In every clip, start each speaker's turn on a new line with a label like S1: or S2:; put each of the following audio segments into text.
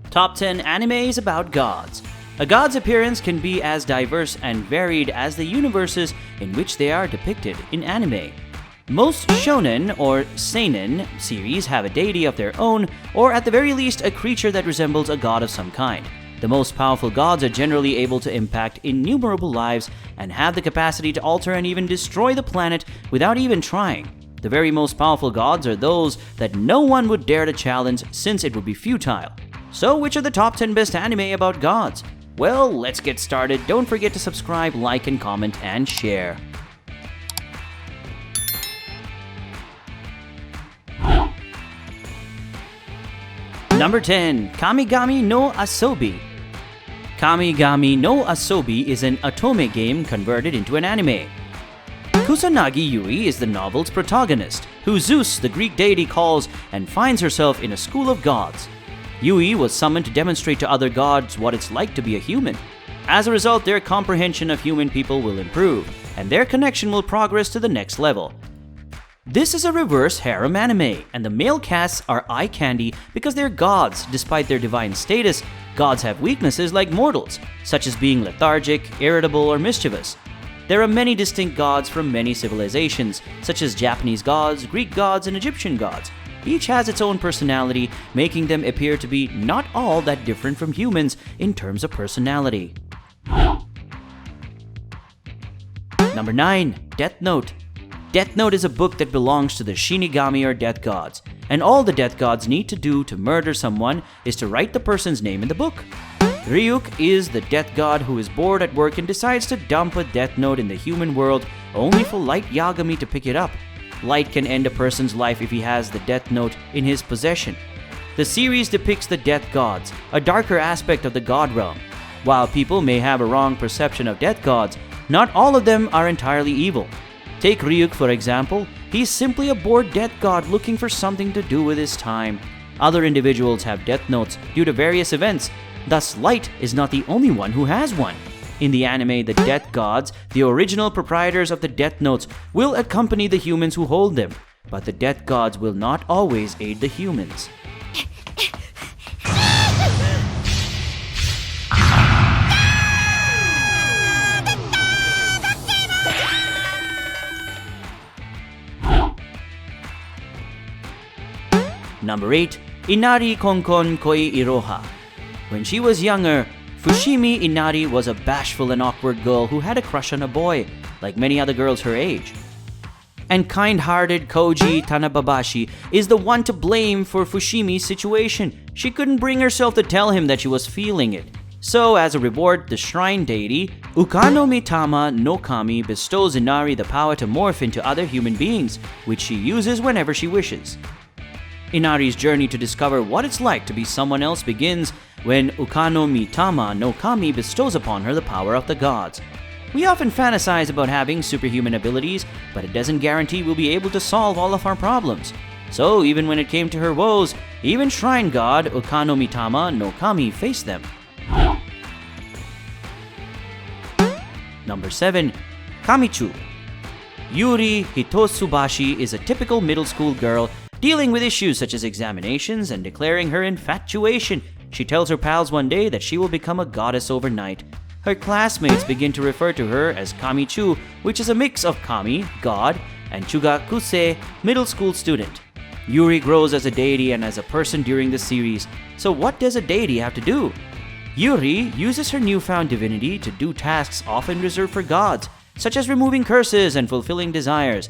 S1: Top 10 animes about gods. A god's appearance can be as diverse and varied as the universes in which they are depicted in anime. Most shonen or seinen series have a deity of their own, or at the very least a creature that resembles a god of some kind. The most powerful gods are generally able to impact innumerable lives and have the capacity to alter and even destroy the planet without even trying. The very most powerful gods are those that no one would dare to challenge, since it would be futile. So which are the top 10 best anime about gods? Well, let's get started. Don't forget to subscribe, like, and comment, and share. Number 10. Kamigami no Asobi. Kamigami no Asobi is an otome game converted into an anime. Kusanagi Yui is the novel's protagonist, who Zeus, the Greek deity, calls and finds herself in a school of gods. Yui was summoned to demonstrate to other gods what it's like to be a human. As a result, their comprehension of human people will improve, and their connection will progress to the next level. This is a reverse harem anime, and the male casts are eye candy because they're gods. Despite their divine status, gods have weaknesses like mortals, such as being lethargic, irritable, or mischievous. There are many distinct gods from many civilizations, such as Japanese gods, Greek gods, and Egyptian gods. Each has its own personality, making them appear to be not all that different from humans in terms of personality. Number 9. Death Note. Death Note is a book that belongs to the Shinigami or death gods, and all the death gods need to do to murder someone is to write the person's name in the book. Ryuk is the death god who is bored at work and decides to dump a death note in the human world, only for Light Yagami to pick it up. Light can end a person's life if he has the death note in his possession. The series depicts the death gods, a darker aspect of the god realm. While people may have a wrong perception of death gods, not all of them are entirely evil. Take Ryuk for example. He's simply a bored death god looking for something to do with his time. Other individuals have death notes due to various events, thus Light is not the only one who has one. In the anime, the death gods, the original proprietors of the death notes, will accompany the humans who hold them, but the death gods will not always aid the humans. Number 8. Inari Konkon Koi Iroha. When she was younger, Fushimi Inari was a bashful and awkward girl who had a crush on a boy, like many other girls her age. And kind-hearted Koji Tanababashi is the one to blame for Fushimi's situation. She couldn't bring herself to tell him that she was feeling it. So, as a reward, the shrine deity, Ukanomitama no Kami, bestows Inari the power to morph into other human beings, which she uses whenever she wishes. Inari's journey to discover what it's like to be someone else begins when Ukanomitama no Kami bestows upon her the power of the gods. We often fantasize about having superhuman abilities, but it doesn't guarantee we'll be able to solve all of our problems. So even when it came to her woes, even shrine god Ukanomitama no Kami faced them. Number 7. Kamichu. Yuri Hitotsubashi is a typical middle school girl dealing with issues such as examinations and declaring her infatuation. She tells her pals one day that she will become a goddess overnight. Her classmates begin to refer to her as Kamichu, which is a mix of Kami, god, and Chugakuse, middle school student. Yuri grows as a deity and as a person during the series. So what does a deity have to do? Yuri uses her newfound divinity to do tasks often reserved for gods, such as removing curses and fulfilling desires.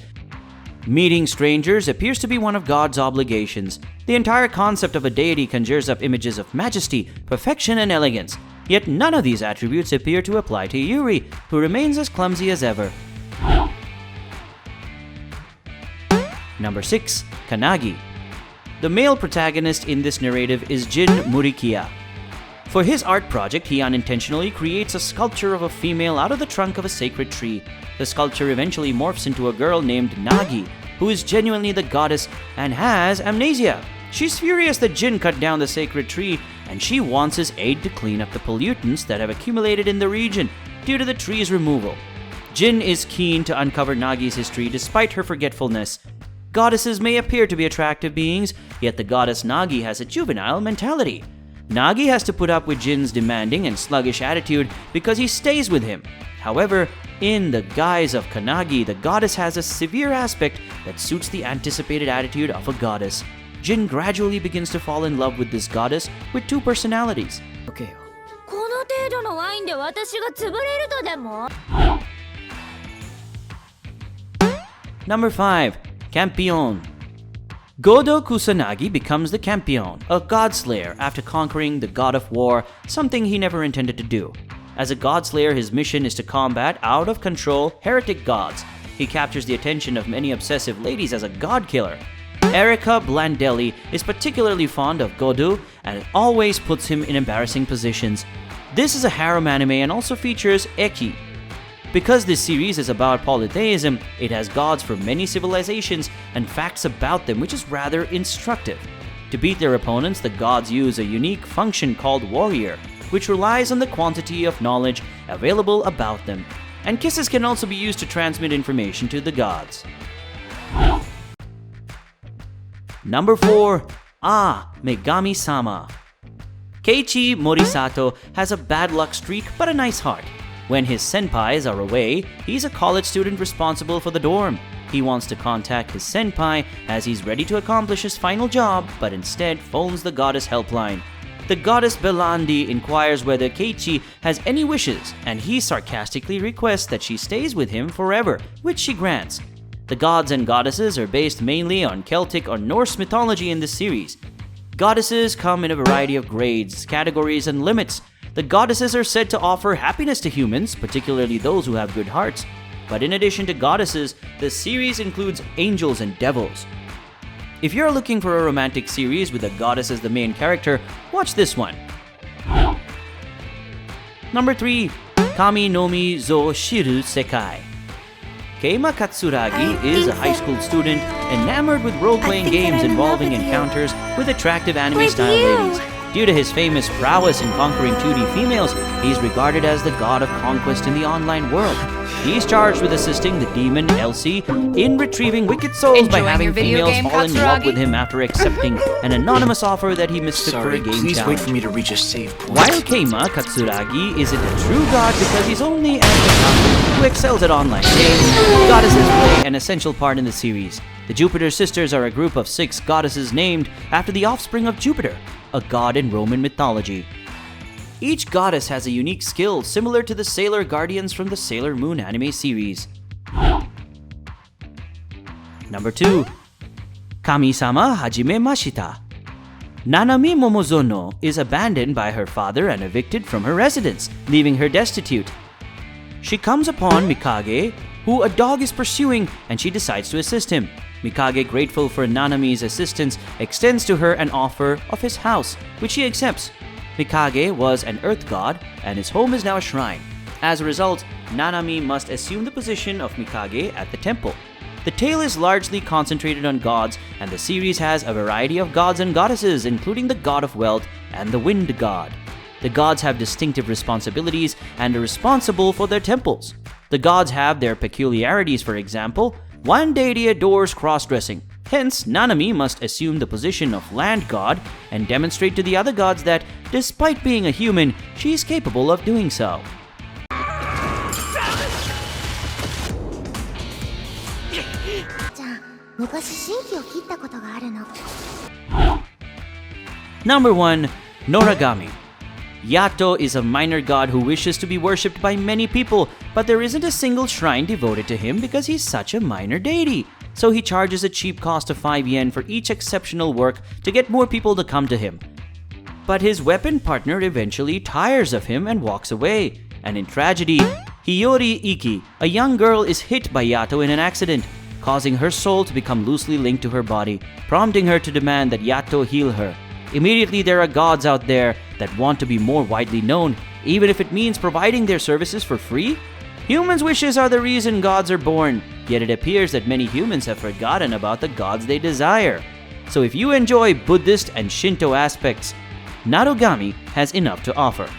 S1: Meeting strangers appears to be one of God's obligations. The entire concept of a deity conjures up images of majesty, perfection, and elegance. Yet none of these attributes appear to apply to Yuri, who remains as clumsy as ever. Number 6. Kanagi. The male protagonist in this narrative is Jin Murikiya. For his art project, he unintentionally creates a sculpture of a female out of the trunk of a sacred tree. The sculpture eventually morphs into a girl named Nagi, who is genuinely the goddess and has amnesia. She's furious that Jin cut down the sacred tree, and she wants his aid to clean up the pollutants that have accumulated in the region due to the tree's removal. Jin is keen to uncover Nagi's history despite her forgetfulness. Goddesses may appear to be attractive beings, yet the goddess Nagi has a juvenile mentality. Nagi has to put up with Jin's demanding and sluggish attitude because he stays with him. However, in the guise of Kanagi, the goddess has a severe aspect that suits the anticipated attitude of a goddess. Jin gradually begins to fall in love with this goddess with two personalities. Okay.
S2: この程度のワインで私が潰れるとでも
S1: Number 5. Campion. Godo Kusanagi becomes the Campion, a god slayer, after conquering the god of war, something he never intended to do. As a god slayer, his mission is to combat out-of-control heretic gods. He captures the attention of many obsessive ladies as a god killer. Erika Blandelli is particularly fond of Godo and always puts him in embarrassing positions. This is a harem anime and also features Eki. Because this series is about polytheism, it has gods from many civilizations and facts about them, which is rather instructive. To beat their opponents, the gods use a unique function called warrior, which relies on the quantity of knowledge available about them. And kisses can also be used to transmit information to the gods. Number 4. Megami-sama. Keiichi Morisato has a bad luck streak but a nice heart. When his senpais are away, he's a college student responsible for the dorm. He wants to contact his senpai as he's ready to accomplish his final job, but instead phones the goddess helpline. The goddess Belandi inquires whether Keiichi has any wishes, and he sarcastically requests that she stays with him forever, which she grants. The gods and goddesses are based mainly on Celtic or Norse mythology in this series. Goddesses come in a variety of grades, categories, and limits. The goddesses are said to offer happiness to humans, particularly those who have good hearts. But in addition to goddesses, the series includes angels and devils. If you're looking for a romantic series with a goddess as the main character, watch this one. Number 3. Kami Nomi zo Shiru Sekai. Keima Katsuragi is a high school student enamored with role-playing games involving encounters with attractive anime-style ladies. Due to his famous prowess in conquering 2D females, he is regarded as the god of conquest in the online world. He is charged with assisting the demon Elsie in retrieving wicked souls by having females fall in love with him after accepting an anonymous offer that he mistook for a game
S3: please
S1: challenge.
S3: wait for me to reach a save point.
S1: While Keima Katsuragi isn't a true god because he's only an accountant who excels at online games, goddesses play an essential part in the series. The Jupiter Sisters are a group of 6 goddesses named after the offspring of Jupiter, a god in Roman mythology. Each goddess has a unique skill similar to the Sailor Guardians from the Sailor Moon anime series. Number 2. Kami-sama Hajime Mashita. Nanami Momozono is abandoned by her father and evicted from her residence, leaving her destitute. She comes upon Mikage, who a dog is pursuing, and she decides to assist him. Mikage, grateful for Nanami's assistance, extends to her an offer of his house, which she accepts. Mikage was an earth god, and his home is now a shrine. As a result, Nanami must assume the position of Mikage at the temple. The tale is largely concentrated on gods, and the series has a variety of gods and goddesses, including the god of wealth and the wind god. The gods have distinctive responsibilities and are responsible for their temples. The gods have their peculiarities. For example, one deity adores cross-dressing. Hence, Nanami must assume the position of land god and demonstrate to the other gods that, despite being a human, she is capable of doing so. Number 1. Noragami. Yato is a minor god who wishes to be worshipped by many people, but there isn't a single shrine devoted to him because he's such a minor deity. So he charges a cheap cost of 5 yen for each exceptional work to get more people to come to him. But his weapon partner eventually tires of him and walks away. And in tragedy, Hiyori Iki, a young girl, is hit by Yato in an accident, causing her soul to become loosely linked to her body, prompting her to demand that Yato heal her. Immediately, there are gods out there that want to be more widely known, even if it means providing their services for free. Humans' wishes are the reason gods are born, yet it appears that many humans have forgotten about the gods they desire. So if you enjoy Buddhist and Shinto aspects, Noragami has enough to offer.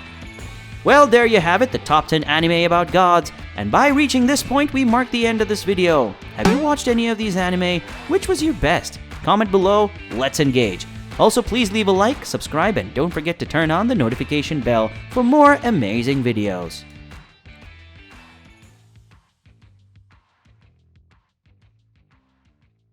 S1: Well, there you have it, the top 10 anime about gods, and by reaching this point, we mark the end of this video. Have you watched any of these anime? Which was your best? Comment below, let's engage. Also, please leave a like, subscribe, and don't forget to turn on the notification bell for more amazing videos.